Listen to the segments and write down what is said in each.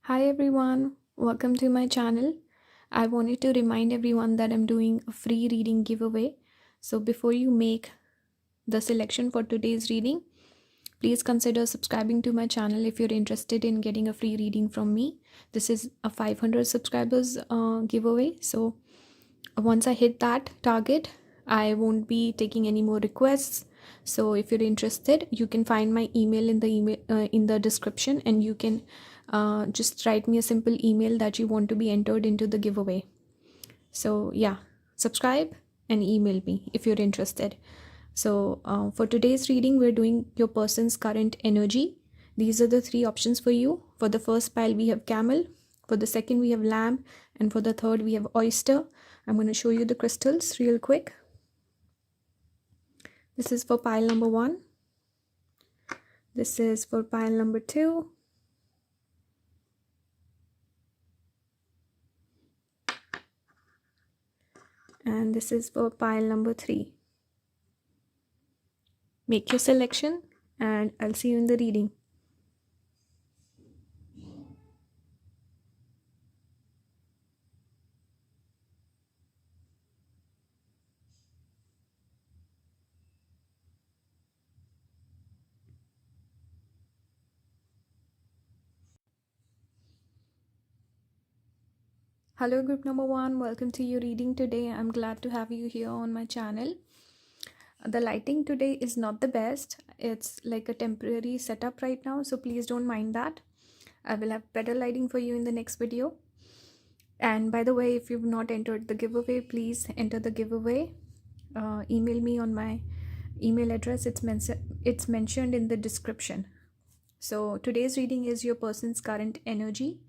Hi everyone, welcome to my channel. I wanted to remind everyone that I'm doing a free reading giveaway. So before you make the selection for today's reading, please consider subscribing to my channel if you're interested in getting a free reading from me. This is a 500 subscribers giveaway. So once I hit that target, I won't be taking any more requests. So if you're interested, you can find my email in the description, and you can just write me a simple email that you want to be entered into the giveaway. So yeah, subscribe and email me if you're interested. So for today's reading, we're doing your person's current energy. These are the three options for you. For the first pile, we have camel. For the second, we have lamb. And for the third, we have oyster. I'm going to show you the crystals real quick. This is for pile number 1. This is for pile number 2. And this is for pile number 3. Make your selection and I'll see you in the reading. Hello group number 1, welcome to your reading today. I'm glad to have you here on my channel. The lighting today is not the best. It's like a temporary setup right now, so please don't mind that. I will have better lighting for you in the next video. And by the way, if you've not entered the giveaway, please enter the giveaway. Email me on my email address. It's mentioned in the description. So today's reading is your person's current energy.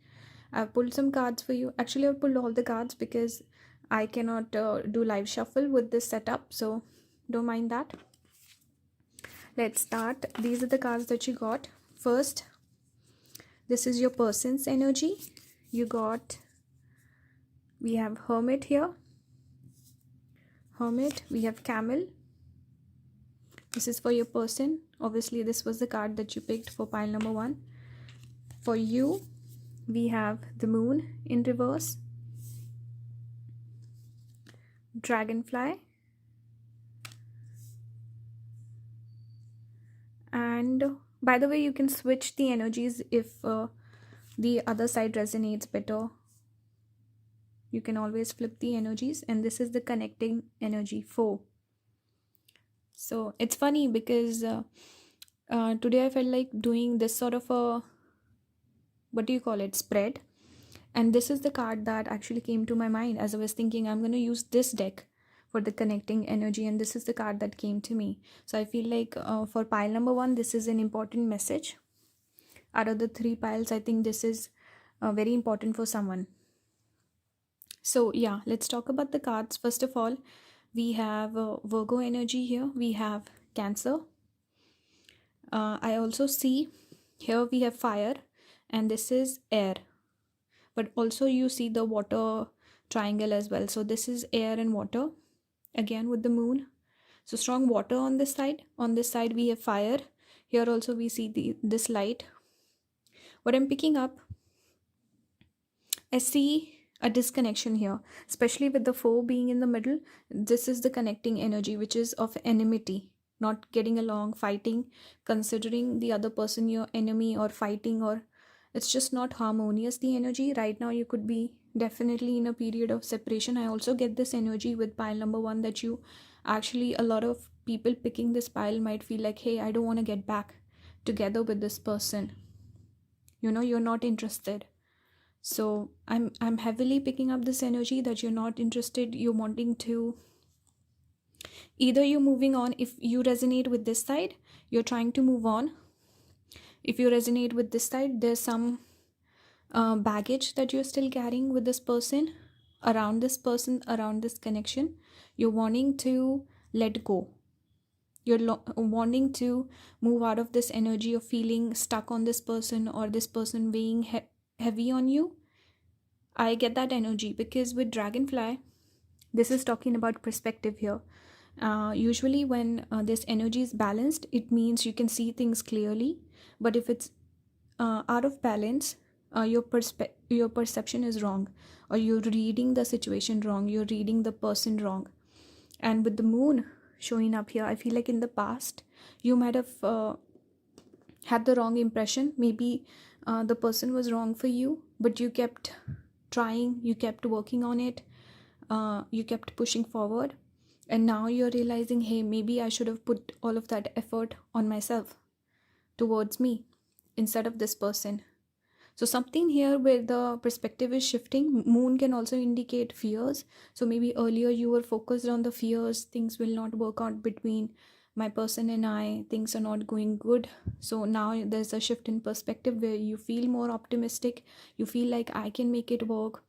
I've pulled some cards for you. Actually, I've pulled all the cards because I cannot do live shuffle with this setup, so don't mind that. Let's start. These are the cards that you got. First, this is your person's energy. We have Hermit here. Hermit. We have Camel. This is for your person. Obviously, this was the card that you picked for pile number 1. For you, we have the Moon in reverse. Dragonfly. And by the way, you can switch the energies if the other side resonates better. You can always flip the energies, and this is the connecting energy 4. So it's funny because today I felt like doing this sort of a, what do you call it, spread. And this is the card that actually came to my mind as I was thinking I'm going to use this deck for the connecting energy, and this is the card that came to me. So I feel like for pile number 1, this is an important message. Out of the 3 piles, I think this is very important for someone. So yeah, let's talk about the cards. First of all, we have Virgo energy here. We have Cancer. I also see here we have fire, and this is air. But also you see the water triangle as well. So this is air and water, again with the moon. So strong water on this side. On this side we have fire. Here also we see this light. What I'm picking up, I see a disconnection here, especially with the 4 being in the middle. This is the connecting energy, which is of enmity, not getting along, fighting, considering the other person your enemy, or fighting, or it's just not harmonious, the energy. Right now you could be definitely in a period of separation. I also get this energy with pile number 1 that you actually, a lot of people picking this pile might feel like, hey, I don't want to get back together with this person. You know, you're not interested. So I'm heavily picking up this energy that you're not interested. You're wanting to, either you're moving on. If you resonate with this side, you're trying to move on. If you resonate with this side, there's some baggage that you're still carrying with this person, around this connection. You're wanting to let go. You're wanting to move out of this energy of feeling stuck on this person, or this person weighing heavy on you. I get that energy because with Dragonfly, this is talking about perspective here. Usually when this energy is balanced, it means you can see things clearly. But if it's out of balance, your perception is wrong, or you're reading the situation wrong, you're reading the person wrong. And with the moon showing up here, I feel like in the past you might have had the wrong impression. Maybe the person was wrong for you, but you kept trying, you kept working on it, you kept pushing forward, and now you're realizing, hey, maybe I should have put all of that effort on myself, towards me, instead of this person. So something here where the perspective is shifting. Moon can also indicate fears. So maybe earlier you were focused on the fears, things will not work out between my person and I, things are not going good. So now there's a shift in perspective where you feel more optimistic, you feel like I can make it work.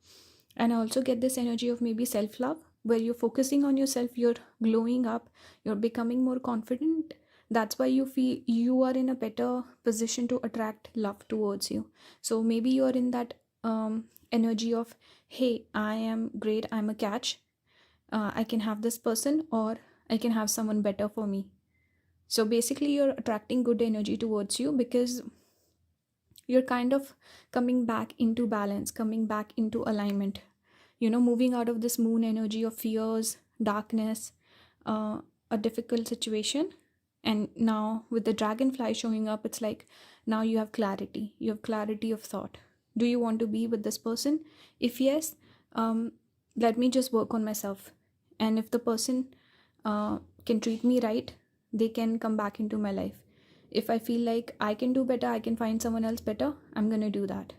And I also get this energy of maybe self-love, where you're focusing on yourself, you're glowing up, you're becoming more confident. That's why you feel you are in a better position to attract love towards you. So maybe you're in that energy of, hey, I am great, I'm a catch, I can have this person, or I can have someone better for me. So basically you're attracting good energy towards you, because you're kind of coming back into balance, coming back into alignment, moving out of this moon energy of fears, darkness, a difficult situation. And now with the dragonfly showing up, it's like now you have clarity, of thought. Do you want to be with this person? If yes, let me just work on myself. And if the person can treat me right, they can come back into my life. If I feel like I can do better, I can find someone else better, I'm gonna do that.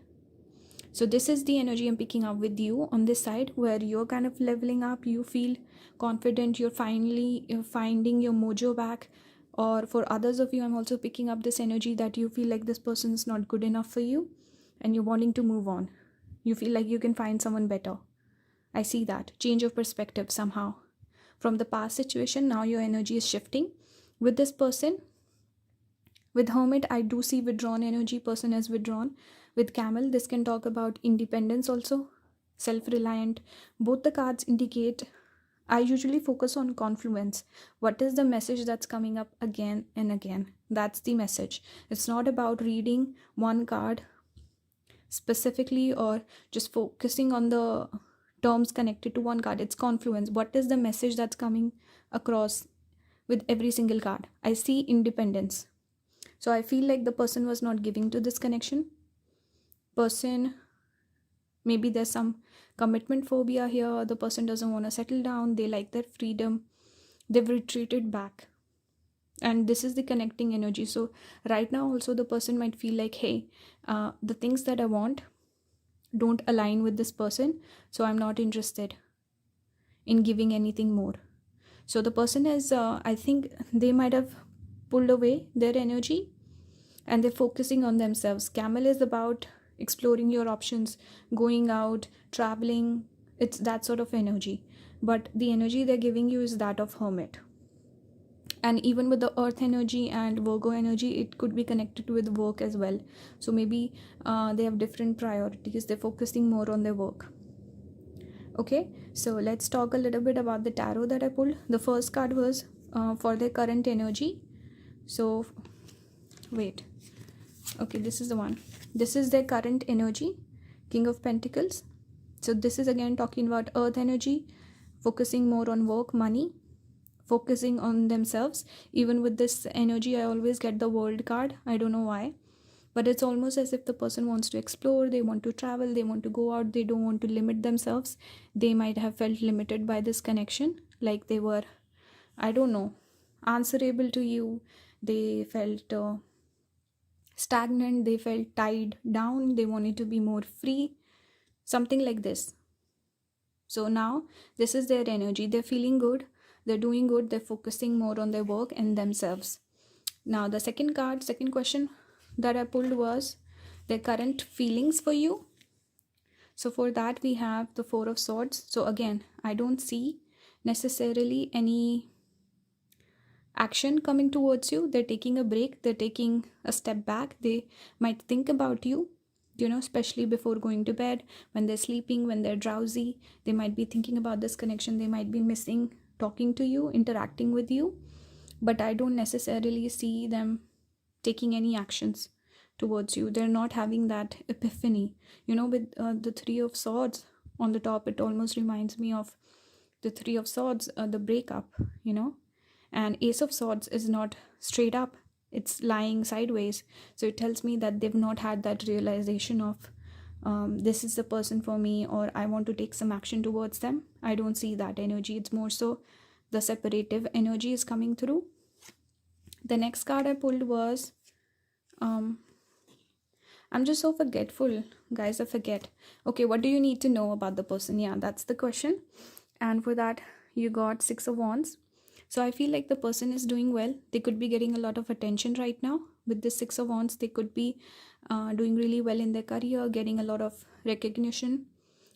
So this is the energy I'm picking up with you on this side, where you're kind of leveling up, you feel confident, you're finding your mojo back. Or for others of you, I'm also picking up this energy that you feel like this person's not good enough for you and you're wanting to move on. You feel like you can find someone better. I see that change of perspective somehow. From the past situation, now your energy is shifting. With this person, with Hermit, I do see withdrawn energy, person is withdrawn. With Camel, this can talk about independence also, self-reliant. Both the cards indicate, I usually focus on confluence. What is the message that's coming up again and again? That's the message. It's not about reading one card specifically or just focusing on the terms connected to one card. It's confluence. What is the message that's coming across with every single card? I see independence. So I feel like the person was not giving to this connection. Person, maybe there's some commitment phobia here. The person doesn't want to settle down. They like their freedom. They've retreated back. And this is the connecting energy. So right now also the person might feel like, hey, the things that I want don't align with this person. So I'm not interested in giving anything more. So the person is, I think they might have pulled away their energy and they're focusing on themselves. Camel is about exploring your options, going out, traveling. It's that sort of energy. But the energy they're giving you is that of Hermit. And even with the Earth energy and Virgo energy, it could be connected with work as well. So maybe they have different priorities. They're focusing more on their work. Okay, so let's talk a little bit about the tarot that I pulled. The first card was for their current energy. So wait, okay, this is the one. This is their current energy, King of Pentacles. So this is again talking about Earth energy, focusing more on work, money, focusing on themselves. Even with this energy, I always get the World card. I don't know why, but it's almost as if the person wants to explore, they want to travel, they want to go out, they don't want to limit themselves. They might have felt limited by this connection, like they were, I don't know, answerable to you. They felt stagnant, they felt tied down, they wanted to be more free, something like this. So now this is their energy. They're feeling good, they're doing good, they're focusing more on their work and themselves. Now the second question that I pulled was their current feelings for you. So for that we have the Four of Swords. So again, I don't see necessarily any action coming towards you. They're taking a break, they're taking a step back. They might think about you, especially before going to bed, when they're sleeping, when they're drowsy. They might be thinking about this connection. They might be missing talking to you, interacting with you, but I don't necessarily see them taking any actions. towards you. They're not having that epiphany. With the Three of Swords on the top, it almost reminds me of the Three of Swords, the breakup, and Ace of Swords is not straight up, it's lying sideways. So it tells me that they've not had that realization of this is the person for me, or I want to take some action towards them. I don't see that energy. It's more so the separative energy is coming through. The next card I pulled was I'm just so forgetful, guys. I forget. Okay, what do you need to know about the person? Yeah, that's the question. And for that, you got Six of Wands. So I feel like the person is doing well. They could be getting a lot of attention right now. With this Six of Wands, they could be doing really well in their career, getting a lot of recognition,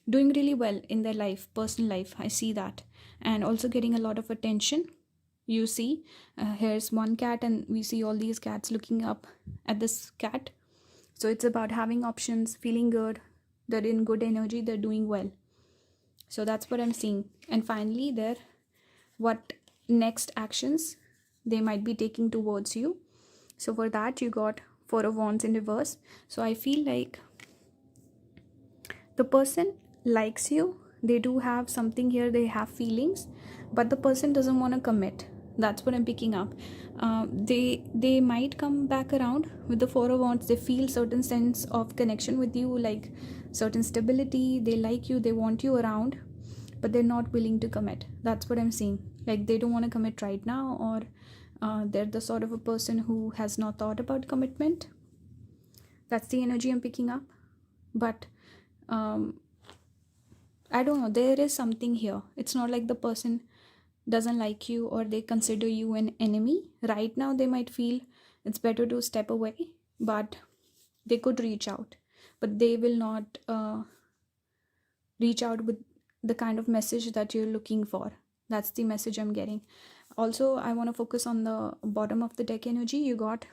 doing really well in their life, personal life. I see that. And also getting a lot of attention. You see, here's one cat, and we see all these cats looking up at this cat. So it's about having options, feeling good. They're in good energy. They're doing well. So that's what I'm seeing. And finally, what next actions they might be taking towards you. So for that, you got Four of Wands in reverse. So I feel like the person likes you. They do have something here. They have feelings, but the person doesn't want to commit. That's what I'm picking up. They might come back around with the Four of Wands. They feel certain sense of connection with you, like certain stability. They like you. They want you around, but they're not willing to commit. That's what I'm seeing. Like they don't want to commit right now, or they're the sort of a person who has not thought about commitment. That's the energy I'm picking up. But I don't know. There is something here. It's not like the person doesn't like you or they consider you an enemy. Right now, they might feel it's better to step away, but they could reach out. But they will not reach out with the kind of message that you're looking for. That's the message I'm getting. Also, I want to focus on the bottom of the deck energy. You got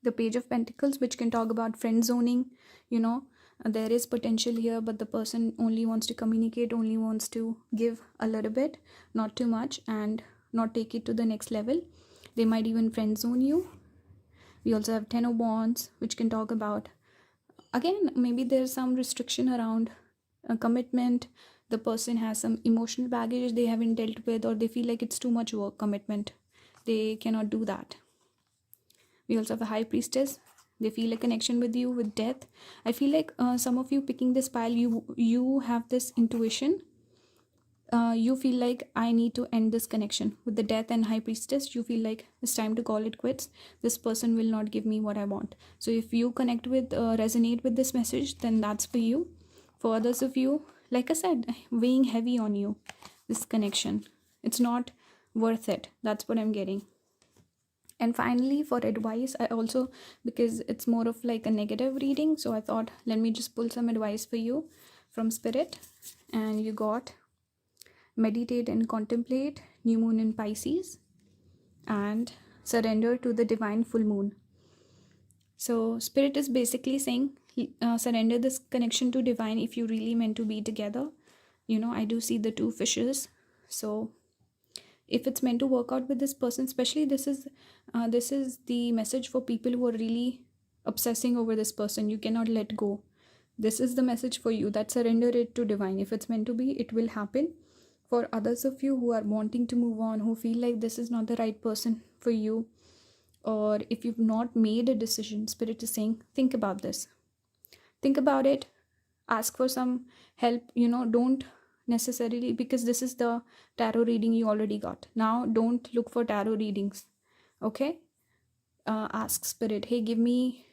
the Page of Pentacles, which can talk about friend zoning. There is potential here, but the person only wants to communicate, only wants to give a little bit, not too much, and not take it to the next level. They might even friend zone you. We also have Ten of Wands, which can talk about, again, maybe there's some restriction around a commitment. The person has some emotional baggage they haven't dealt with, or they feel like it's too much work, commitment. They cannot do that. We also have the High Priestess. They feel a connection with you, with death. I feel like some of you picking this pile, you have this intuition. You feel like I need to end this connection. With the Death and High Priestess, you feel like it's time to call it quits. This person will not give me what I want. So if you connect with, resonate with this message, then that's for you. For others of you, like I said, weighing heavy on you, this connection. It's not worth it. That's what I'm getting. And finally, for advice, I also, because it's more of like a negative reading, so I thought, let me just pull some advice for you from Spirit. And you got meditate and contemplate, new moon in Pisces, and surrender to the divine full moon. So Spirit is basically saying, surrender this connection to divine if you really meant to be together. I do see the two fishes. So if it's meant to work out with this person, especially this is the message for people who are really obsessing over this person. You cannot let go. This is the message for you, that surrender it to divine. If it's meant to be, it will happen. For others of you who are wanting to move on, who feel like this is not the right person for you, or if you've not made a decision, Spirit is saying, think about this. Think about it. Ask for some help. Don't necessarily, because this is the tarot reading you already got. Now don't look for tarot readings. Okay, ask Spirit, hey, give me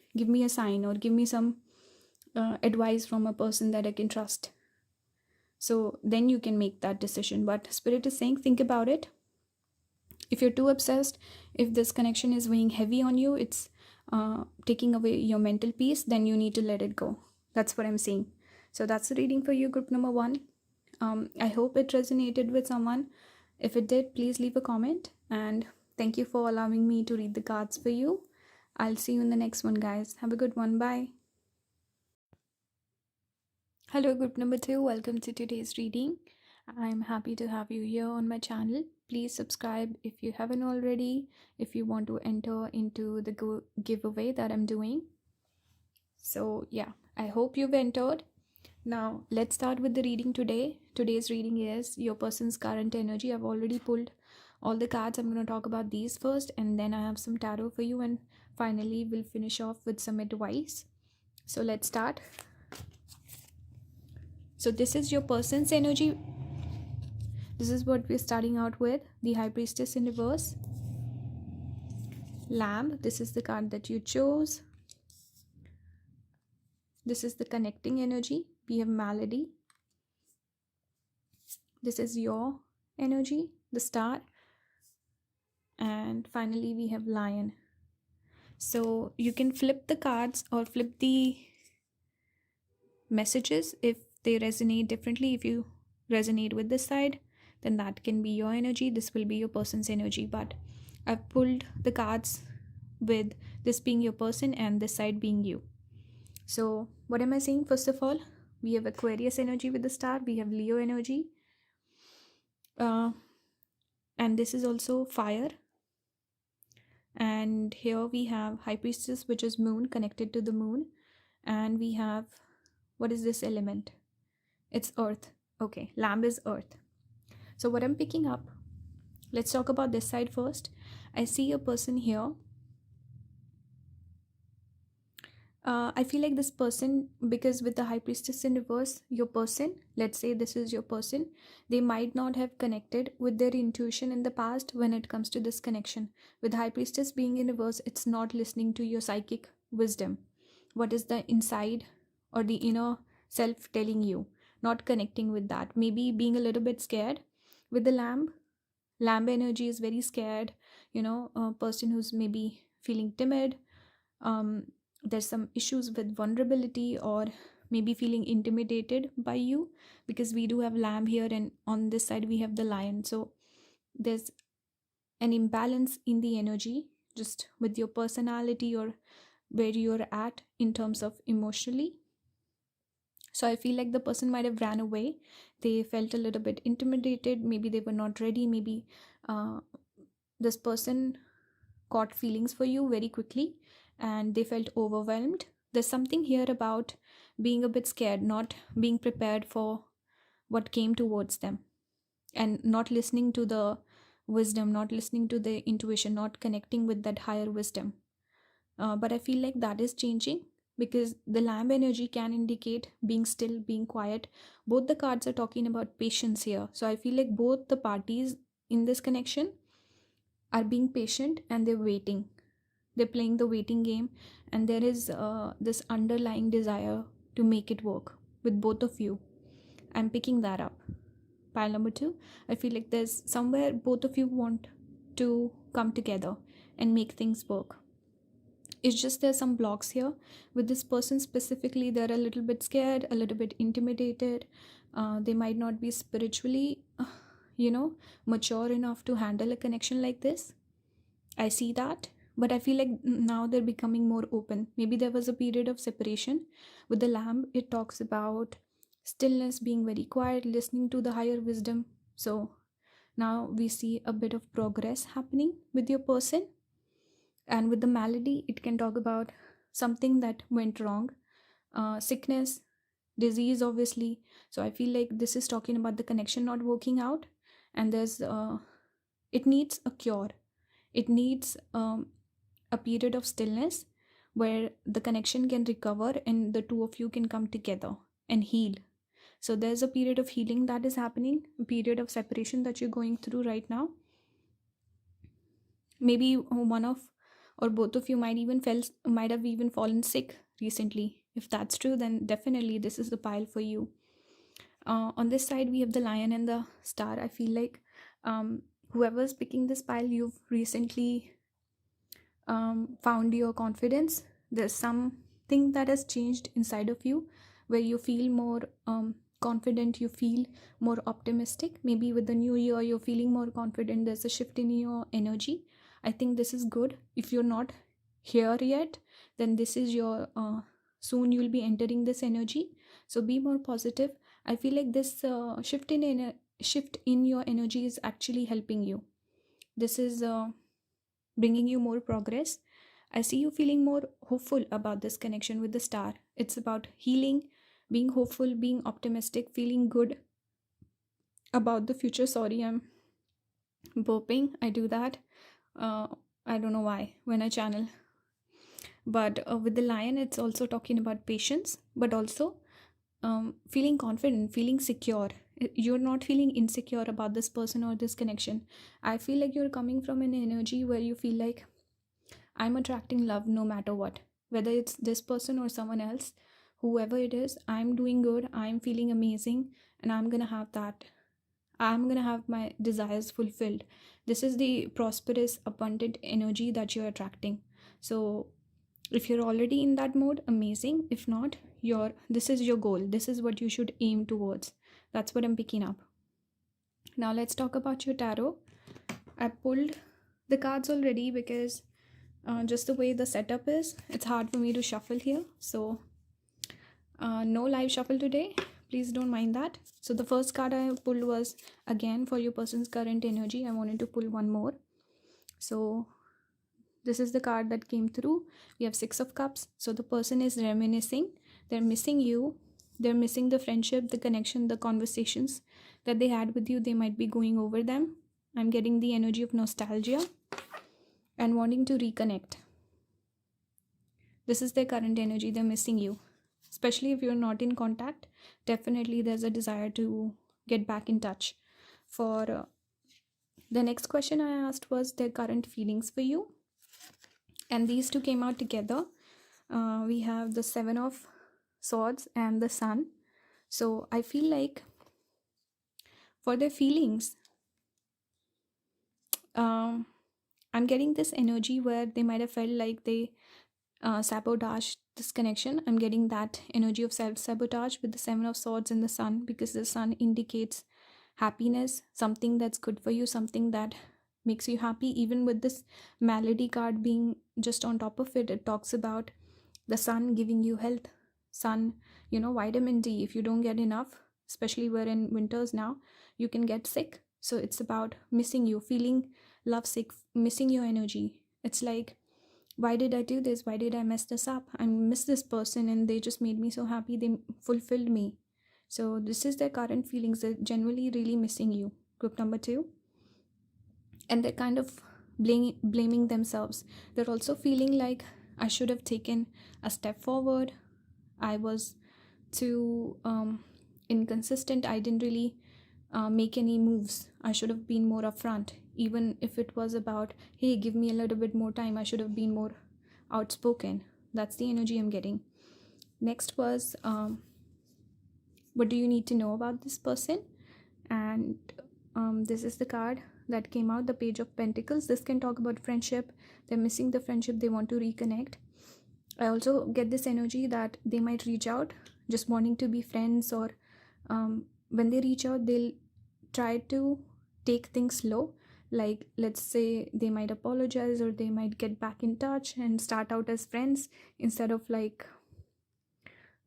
a sign, or give me some advice from a person that I can trust. So then you can make that decision. But Spirit is saying, think about it. If you're too obsessed, if this connection is weighing heavy on you, it's taking away your mental peace, then you need to let it go. That's what I'm saying. So that's the reading for you, group number 1. I hope it resonated with someone. If it did, please leave a comment. And thank you for allowing me to read the cards for you. I'll see you in the next one, guys. Have a good one. Bye. Hello, group number 2. Welcome to today's reading. I'm happy to have you here on my channel. Please subscribe if you haven't already, if you want to enter into the giveaway that I'm doing. So, yeah, I hope you've entered. Now, let's start with the reading today. Today's reading is your person's current energy. I've already pulled all the cards. I'm going to talk about these first, and then I have some tarot for you, and finally, we'll finish off with some advice. So, let's start. So, this is your person's energy. This is what we're starting out with: the High Priestess in reverse, Lamb. This is the card that you chose. This is the connecting energy. We have Malady. This is your energy, the Star. And finally, we have Lion. So you can flip the cards or flip the messages if they resonate differently. If you resonate with this side, then that can be your energy. This will be your person's energy. But I've pulled the cards with this being your person and this side being you. So what am I saying? First of all, we have Aquarius energy with the Star. We have Leo energy. And this is also fire. And here we have High Priestess, which is moon, connected to the moon. And we have, what is this element? It's earth. Okay, Lamb is earth. So what I'm picking up, let's talk about this side first. I see a person here. I feel like this person, because with the High Priestess in reverse, your person, let's say this is your person, they might not have connected with their intuition in the past when it comes to this connection. With High Priestess being in reverse, it's not listening to your psychic wisdom. What is the inside or the inner self telling you? Not connecting with that. Maybe being a little bit scared. With the Lamb energy is very scared. A person who's maybe feeling timid. There's some issues with vulnerability, or maybe feeling intimidated by you, because we do have Lamb here and on this side we have the Lion. So there's an imbalance in the energy just with your personality or where you're at in terms of emotionally. So I feel like the person might have ran away. They felt a little bit intimidated. Maybe they were not ready. Maybe this person caught feelings for you very quickly and they felt overwhelmed. There's something here about being a bit scared, not being prepared for what came towards them, and not listening to the wisdom, not listening to the intuition, not connecting with that higher wisdom. But I feel like that is changing, because the Lamb energy can indicate being still, being quiet. Both the cards are talking about patience here. So I feel like both the parties in this connection are being patient and they're waiting. They're playing the waiting game, and there is this underlying desire to make it work with both of you. I'm picking that up. Pile number 2, I feel like there's somewhere both of you want to come together and make things work. It's just there's some blocks here. With this person specifically, they're a little bit scared, a little bit intimidated. They might not be spiritually, mature enough to handle a connection like this. I see that. But I feel like now they're becoming more open. Maybe there was a period of separation. With the Lamb, it talks about stillness, being very quiet, listening to the higher wisdom. So now we see a bit of progress happening with your person. And with the Malady, it can talk about something that went wrong. Sickness, disease, obviously. So I feel like this is talking about the connection not working out. And it needs a cure. It needs a period of stillness where the connection can recover and the two of you can come together and heal. So there's a period of healing that is happening, a period of separation that you're going through right now. Maybe one of or both of you might have even fallen sick recently. If that's true, then definitely this is the pile for you. On this side, we have the Lion and the Star. I feel like whoever's picking this pile, you've recently found your confidence. There's something that has changed inside of you where you feel more confident, you feel more optimistic. Maybe with the new year, you're feeling more confident. There's a shift in your energy. I think this is good. If you're not here yet, then this is your soon you'll be entering this energy. So be more positive. I feel like this shift shift in your energy is actually helping you. This is bringing you more progress. I see you feeling more hopeful about this connection with the star. It's about healing, being hopeful, being optimistic, feeling good about the future. Sorry, I'm burping. I do that. uh, I don't know why when I channel. But with the lion, it's also talking about patience, but also feeling confident, feeling secure. You're not feeling insecure about this person or this connection. I feel like you're coming from an energy where you feel like, I'm attracting love no matter what, whether it's this person or someone else, whoever it is. I'm doing good, I'm feeling amazing, and I'm gonna have that. I'm gonna have my desires fulfilled. This is the prosperous, abundant energy that you're attracting. So if you're already in that mode, amazing. If not, this is your goal. This is what you should aim towards. That's what I'm picking up. Now let's talk about your tarot. I pulled the cards already because just the way the setup is, it's hard for me to shuffle here. So no live shuffle today. Please don't mind that. So the first card I pulled was again for your person's current energy. I wanted to pull one more. So this is the card that came through. We have 6 of Cups. So the person is reminiscing. They're missing you. They're missing the friendship, the connection, the conversations that they had with you. They might be going over them. I'm getting the energy of nostalgia and wanting to reconnect. This is their current energy. They're missing you. Especially if you're not in contact, definitely there's a desire to get back in touch. For the next question I asked was their current feelings for you. And these two came out together. We have the 7 of Swords and the Sun. So I feel like for their feelings, I'm getting this energy where they might have felt like they sabotage this connection. I'm getting that energy of self-sabotage with the 7 of Swords and the Sun, because the Sun indicates happiness, something that's good for you, something that makes you happy. Even with this malady card being just on top of it, it talks about the sun giving you health. Sun, vitamin D. If you don't get enough, especially we're in winters now, you can get sick. So it's about missing you, feeling lovesick, missing your energy. It's like, why did I do this? Why did I mess this up? I miss this person and they just made me so happy. They fulfilled me. So this is their current feelings. They're generally really missing you. Group number 2. And they're kind of blaming themselves. They're also feeling like, I should have taken a step forward. I was too inconsistent. I didn't really make any moves. I should have been more upfront. Even if it was about, hey, give me a little bit more time, I should have been more outspoken. That's the energy I'm getting. Next was, what do you need to know about this person? And this is the card that came out, the Page of Pentacles. This can talk about friendship. They're missing the friendship. They want to reconnect. I also get this energy that they might reach out just wanting to be friends, or when they reach out, they'll try to take things slow. Like, let's say they might apologize, or they might get back in touch and start out as friends instead of like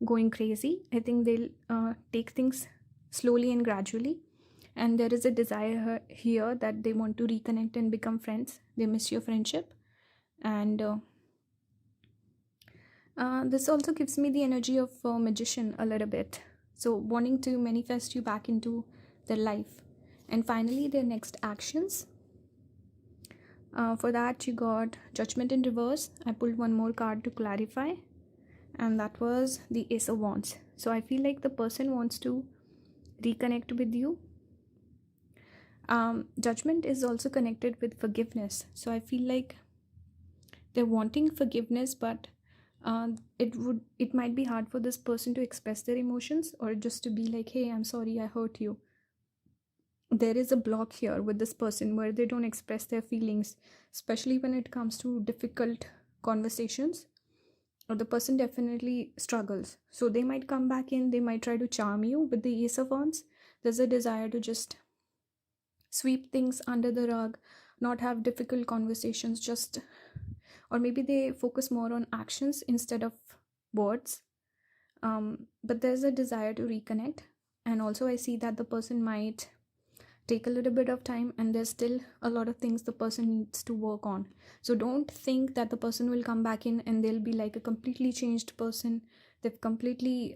going crazy. I think they'll take things slowly and gradually. And there is a desire here that they want to reconnect and become friends. They miss your friendship. And this also gives me the energy of a magician a little bit. So wanting to manifest you back into their life. And finally, their next actions. For that, you got Judgment in reverse. I pulled one more card to clarify. And that was the Ace of Wands. So I feel like the person wants to reconnect with you. Judgment is also connected with forgiveness. So I feel like they're wanting forgiveness, but it might be hard for this person to express their emotions, or just to be like, hey, I'm sorry, I hurt you. There is a block here with this person where they don't express their feelings, especially when it comes to difficult conversations. Or the person definitely struggles. So they might come back in, they might try to charm you with the Ace of Wands. There's a desire to just sweep things under the rug, not have difficult conversations, or maybe they focus more on actions instead of words. But there's a desire to reconnect. And also I see that the person might take a little bit of time, and there's still a lot of things the person needs to work on. So don't think that the person will come back in and they'll be like a completely changed person. They've completely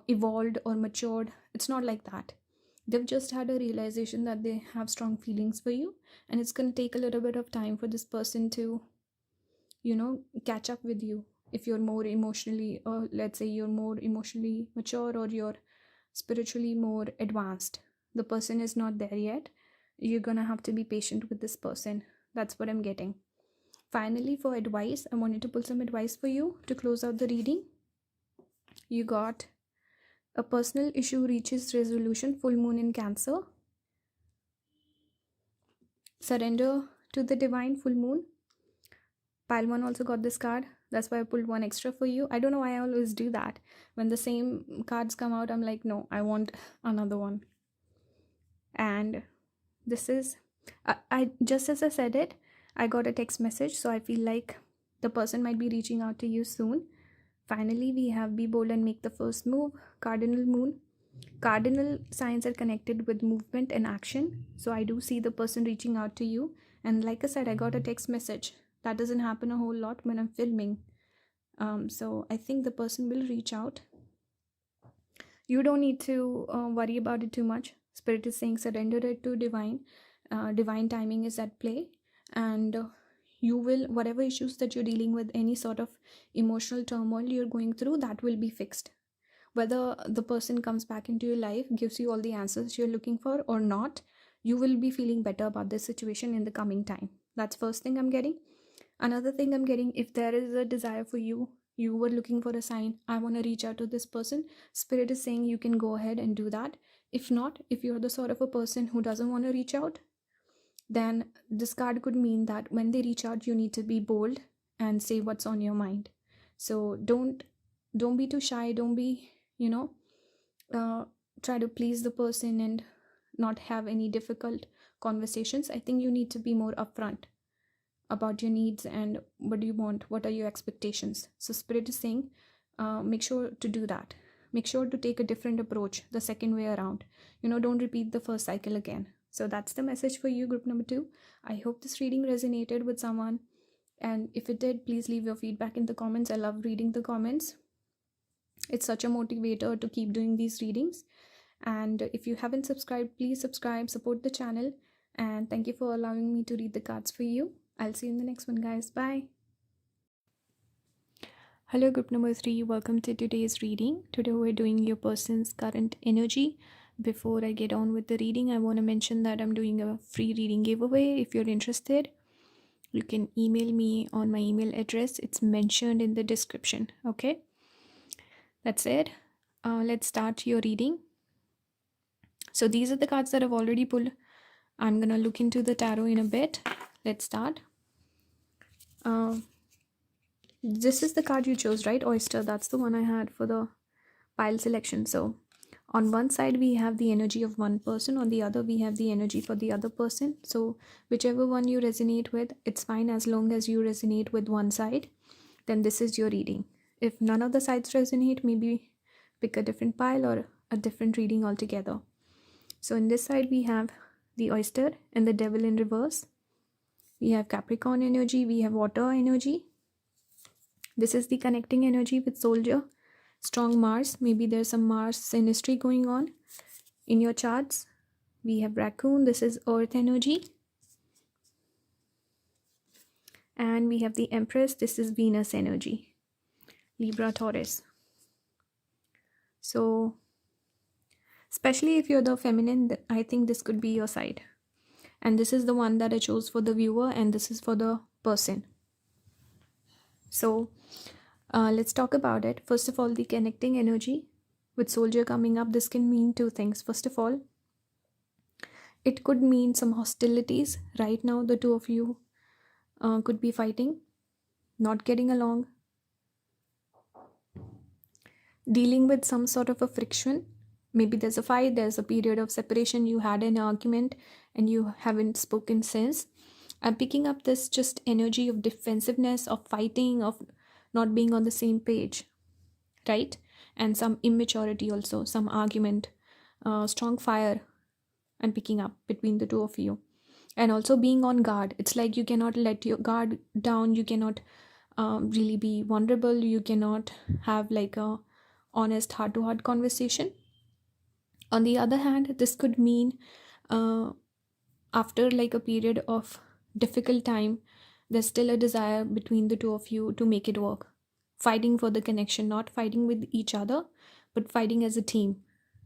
evolved or matured. It's not like that. They've just had a realization that they have strong feelings for you, and it's going to take a little bit of time for this person to, catch up with you. If you're more emotionally, or let's say you're more emotionally mature, or you're spiritually more advanced, the person is not there yet. You're gonna have to be patient with this person. That's what I'm getting. Finally, for advice, I wanted to pull some advice for you to close out the reading. You got a personal issue reaches resolution, full moon in Cancer. Surrender to the divine, full moon. Pile 1 also got this card. That's why I pulled one extra for you. I don't know why I always do that. When the same cards come out, I'm like, no, I want another one. And this is, I just as I said it, I got a text message. So I feel like the person might be reaching out to you soon. Finally, we have be bold and make the first move. Cardinal moon. Cardinal signs are connected with movement and action. So I do see the person reaching out to you. And like I said, I got a text message. That doesn't happen a whole lot when I'm filming. So I think the person will reach out. You don't need to worry about it too much. Spirit is saying surrender it to divine. Divine timing is at play. And you will, whatever issues that you're dealing with, any sort of emotional turmoil you're going through, that will be fixed. Whether the person comes back into your life, gives you all the answers you're looking for or not, you will be feeling better about this situation in the coming time. That's first thing I'm getting. Another thing I'm getting, if there is a desire for you, you were looking for a sign, I want to reach out to this person, Spirit is saying you can go ahead and do that. If not, if you're the sort of a person who doesn't want to reach out, then this card could mean that when they reach out, you need to be bold and say what's on your mind. So don't be too shy. Don't be, try to please the person and not have any difficult conversations. I think you need to be more upfront about your needs and what do you want, what are your expectations. So Spirit is saying make sure to do that. Make sure to take a different approach the second way around. Don't repeat the first cycle again. So that's the message for you, group number 2. I hope this reading resonated with someone, and if it did, please leave your feedback in the comments. I love reading the comments. It's such a motivator to keep doing these readings. And if you haven't subscribed, please subscribe, support the channel, and thank you for allowing me to read the cards for you. I'll see you in the next one, guys. Bye. Hello, group number 3. Welcome to today's reading. Today we're doing your person's current energy. Before I get on with the reading, I want to mention that I'm doing a free reading giveaway. If you're interested, you can email me on my email address. It's mentioned in the description. Okay, that's it. Let's start your reading. So these are the cards that I've already pulled. I'm going to look into the tarot in a bit. Let's start. This is the card you chose, right? Oyster. That's the one I had for the pile selection. So on one side we have the energy of one person, on the other we have the energy for the other person. So whichever one you resonate with, it's fine as long as you resonate with one side. Then this is your reading. If none of the sides resonate, maybe pick a different pile or a different reading altogether. So in this side we have the oyster and the devil in reverse. We have Capricorn energy, we have water energy. This is the connecting energy with soldier. Strong Mars. Maybe there's some Mars synastry going on in your charts. We have raccoon. This is earth energy. And we have the Empress. This is Venus energy. Libra, Taurus. So especially if you're the feminine, I think this could be your side. And this is the one that I chose for the viewer, and this is for the person. So let's talk about it. First of all, the connecting energy with soldier coming up. This can mean two things. First of all, it could mean some hostilities. Right now, the two of you could be fighting, not getting along, dealing with some sort of a friction. Maybe there's a fight, there's a period of separation, you had an argument and you haven't spoken since. I'm picking up this just energy of defensiveness, of fighting, of not being on the same page, right? And some immaturity also, some argument. strong fire and picking up between the two of you. And also being on guard, it's like you cannot let your guard down, you cannot really be vulnerable, you cannot have like a honest heart to heart conversation. On the other hand, this could mean uh, after like a period of difficult time, there's still a desire between the two of you to make it work, fighting for the connection, not fighting with each other, but fighting as a team,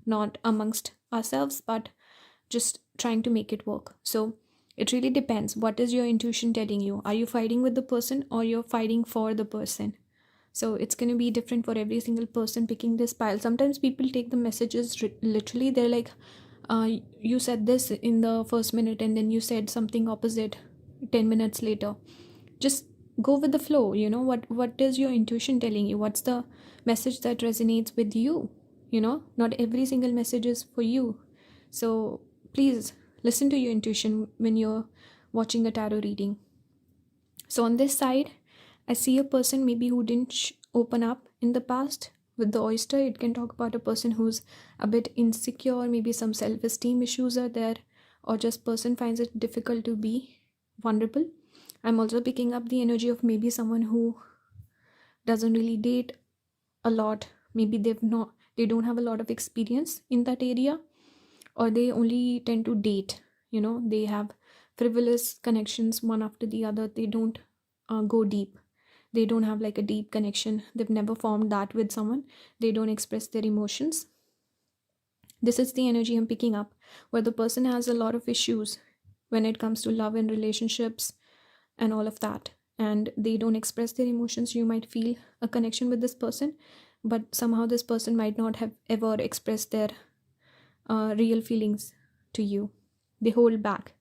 not amongst ourselves, but just trying to make it work. So it really depends. What is your intuition telling you? Are you fighting with the person or you're fighting for the person? So it's going to be different for every single person picking this pile. Sometimes people take the messages literally. They're like, you said this in the first minute and then you said something opposite 10 minutes later. Just go with the flow. What is your intuition telling you? What's the message that resonates with you? Not every single message is for you. So please listen to your intuition when you're watching a tarot reading. So on this side, I see a person maybe who didn't open up in the past. With the oyster, it can talk about a person who's a bit insecure, maybe some self-esteem issues are there, or just person finds it difficult to be vulnerable. I'm also picking up the energy of maybe someone who doesn't really date a lot. Maybe they don't have a lot of experience in that area, or they only tend to date. They have frivolous connections one after the other. They don't go deep. They don't have like a deep connection. They've never formed that with someone. They don't express their emotions. This is the energy I'm picking up, where the person has a lot of issues when it comes to love and relationships and all of that, and they don't express their emotions. You might feel a connection with this person, but somehow this person might not have ever expressed their real feelings to you. They hold back.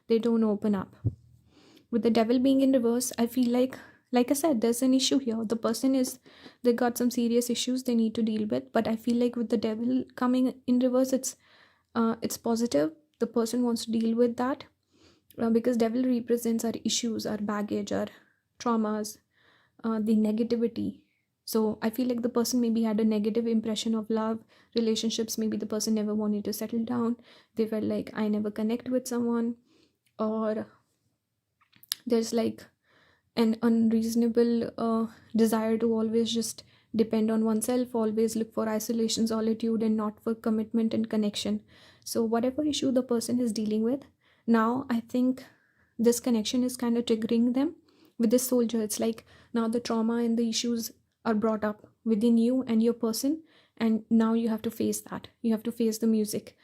They don't open up. With the devil being in reverse, I feel like I said, there's an issue here. The person they got some serious issues they need to deal with, but I feel like with the devil coming in reverse, it's positive. The person wants to deal with that, because devil represents our issues, our baggage, our traumas, the negativity. So I feel like the person maybe had a negative impression of love, relationships. Maybe the person never wanted to settle down. They felt like, I never connect with someone, or there's like an unreasonable desire to always just depend on oneself, always look for isolation, solitude, and not for commitment and connection. So whatever issue the person is dealing with, now I think this connection is kind of triggering them. With this soldier, it's like now the trauma and the issues are brought up within you and your person, and now you have to face that. You have to face the music,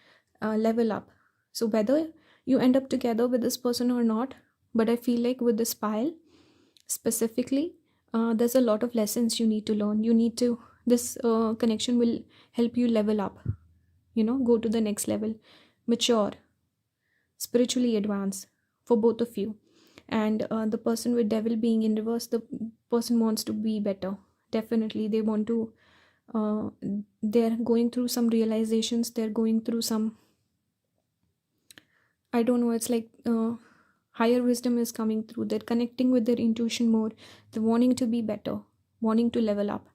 level up. So whether you end up together with this person or not, but I feel like with this pile specifically, there's a lot of lessons you need to learn. This connection will help you level up, go to the next level, mature, spiritually advance for both of you. And the person with devil being in reverse, the person wants to be better. Definitely they want to, they're going through some realizations, they're going through some, I don't know, it's like higher wisdom is coming through. They're connecting with their intuition more. They're wanting to be better, wanting to level up.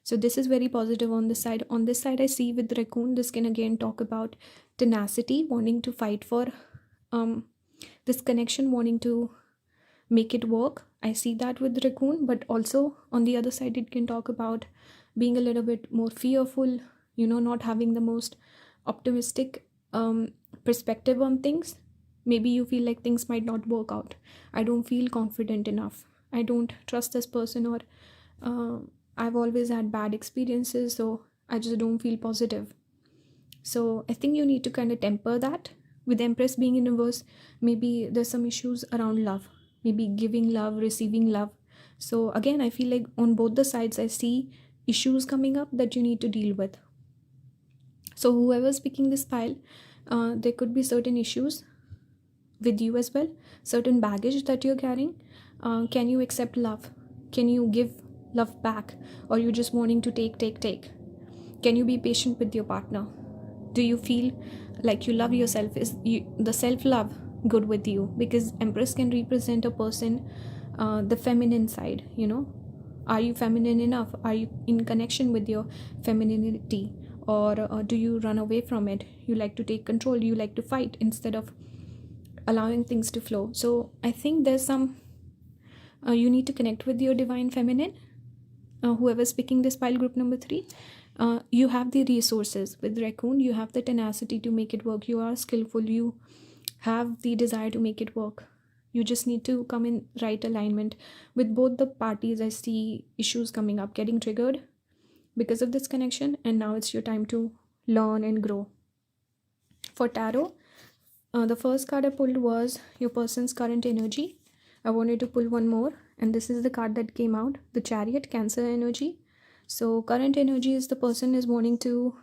So this is very positive on this side. On this side, I see with raccoon, this can again talk about tenacity, wanting to fight for this connection, wanting to make it work. I see that with raccoon, but also on the other side, it can talk about being a little bit more fearful, not having the most optimistic perspective on things. Maybe you feel like things might not work out. I don't feel confident enough. I don't trust this person, or I've always had bad experiences, so I just don't feel positive. So I think you need to kind of temper that. With Empress being in reverse, maybe there's some issues around love, maybe giving love, receiving love. So again, I feel like on both the sides, I see issues coming up that you need to deal with. So whoever's picking this pile, there could be certain issues with you as well, certain baggage that you're carrying. Can you accept love? Can you give love back, or you just wanting to take? Can you be patient with your partner? Do you feel like you love yourself? Is the self-love good with you? Because Empress can represent a person, the feminine side. Are you feminine enough? Are you in connection with your femininity? or do you run away from it? You like to take control, you like to fight instead of allowing things to flow. So I think there's some you need to connect with your divine feminine. Whoever's picking this pile, group number 3, you have the resources. With raccoon, you have the tenacity to make it work. You are skillful, you have the desire to make it work. You just need to come in right alignment. With both the parties, I see issues coming up, getting triggered because of this connection, and now it's your time to learn and grow. For tarot, the first card I pulled was your person's current energy. I wanted to pull one more, and this is the card that came out, the Chariot, Cancer energy. So current energy is the person is wanting to,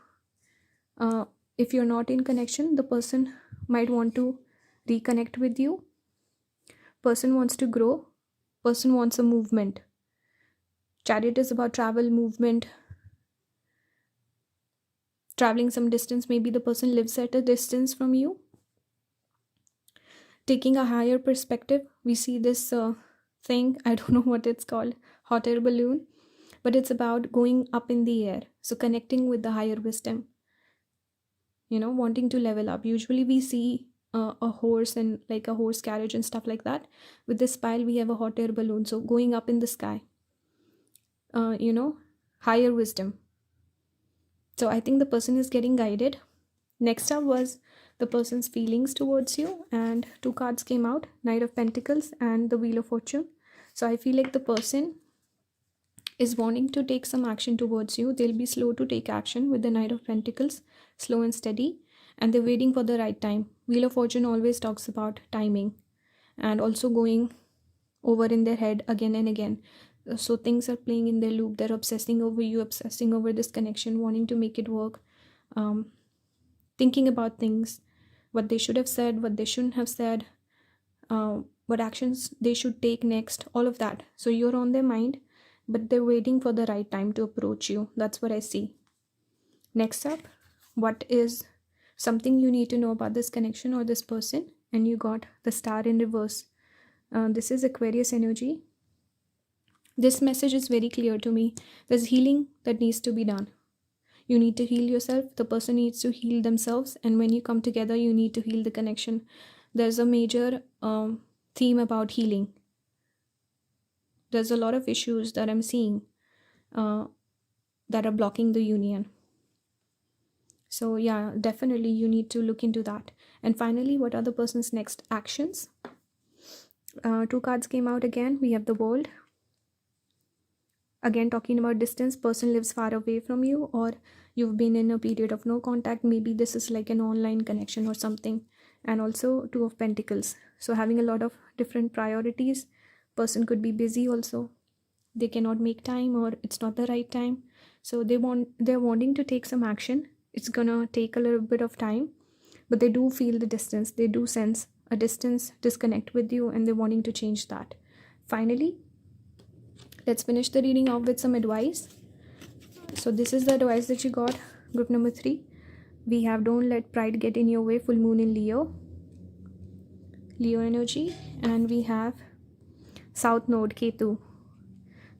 if you're not in connection, the person might want to reconnect with you. Person wants to grow. Person wants a movement. Chariot is about travel, movement, traveling some distance. Maybe the person lives at a distance from you. Taking a higher perspective. We see this thing, I don't know what it's called, hot air balloon, but it's about going up in the air. So connecting with the higher wisdom, wanting to level up. Usually we see a horse and like a horse carriage and stuff like that. With this pile, we have a hot air balloon. So going up in the sky, higher wisdom. So I think the person is getting guided. Next up was the person's feelings towards you, and 2 cards came out, Knight of Pentacles and the Wheel of Fortune. So I feel like the person is wanting to take some action towards you. They'll be slow to take action with the Knight of Pentacles, slow and steady, and they're waiting for the right time. Wheel of Fortune always talks about timing and also going over in their head again and again. So things are playing in their loop. They're obsessing over you, obsessing over this connection, wanting to make it work, thinking about things, what they should have said, what they shouldn't have said, what actions they should take next, all of that. So you're on their mind, but they're waiting for the right time to approach you. That's what I see. Next up, what is something you need to know about this connection or this person? And you got the Star in reverse. This is Aquarius energy. This message is very clear to me. There's healing that needs to be done. You need to heal yourself. The person needs to heal themselves. And when you come together, you need to heal the connection. There's a major theme about healing. There's a lot of issues that I'm seeing that are blocking the union. So yeah, definitely you need to look into that. And finally, what are the person's next actions? 2 cards came out again. We have the World. Again, talking about distance. Person lives far away from you, or you've been in a period of no contact. Maybe this is like an online connection or something. And also 2 of Pentacles. So having a lot of different priorities. Person could be busy also. They cannot make time, or it's not the right time. So they're wanting to take some action. It's gonna take a little bit of time, but they do feel the distance. They do sense a distance, disconnect with you, and they're wanting to change that. Finally, let's finish the reading off with some advice. So this is the advice that you got, group number 3. We have don't let pride get in your way, full moon in Leo energy. And we have South Node, Ketu.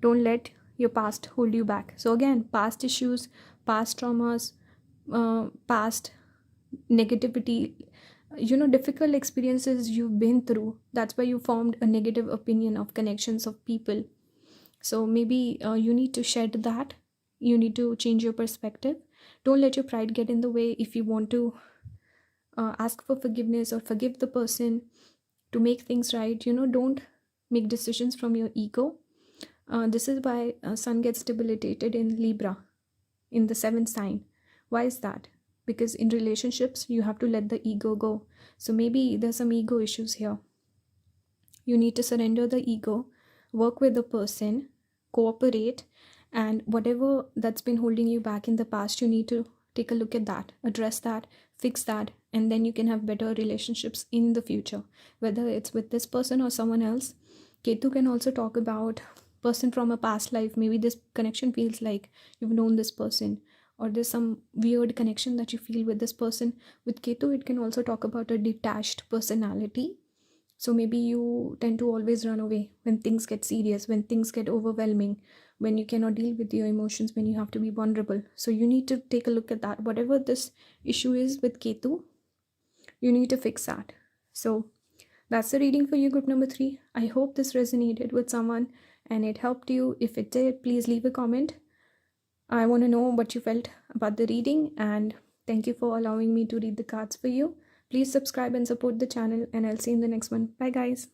Don't let your past hold you back. So again, past issues, past traumas, past negativity, difficult experiences you've been through. That's why you formed a negative opinion of connections of people. So maybe you need to shed that. You need to change your perspective. Don't let your pride get in the way. If you want to ask for forgiveness or forgive the person to make things right, don't make decisions from your ego. This is why Sun gets debilitated in Libra, in the 7th sign. Why is that? Because in relationships, you have to let the ego go. So maybe there's some ego issues here. You need to surrender the ego, work with the person, cooperate, and whatever that's been holding you back in the past, you need to take a look at that, address that, fix that, and then you can have better relationships in the future, whether it's with this person or someone else. Ketu can also talk about person from a past life. Maybe this connection feels like you've known this person, or there's some weird connection that you feel with this person. With Ketu, it can also talk about a detached personality. So maybe you tend to always run away when things get serious, when things get overwhelming, when you cannot deal with your emotions, when you have to be vulnerable. So you need to take a look at that. Whatever this issue is with Ketu, you need to fix that. So that's the reading for you, group number 3. I hope this resonated with someone and it helped you. If it did, please leave a comment. I want to know what you felt about the reading, and thank you for allowing me to read the cards for you. Please subscribe and support the channel, and I'll see you in the next one. Bye guys.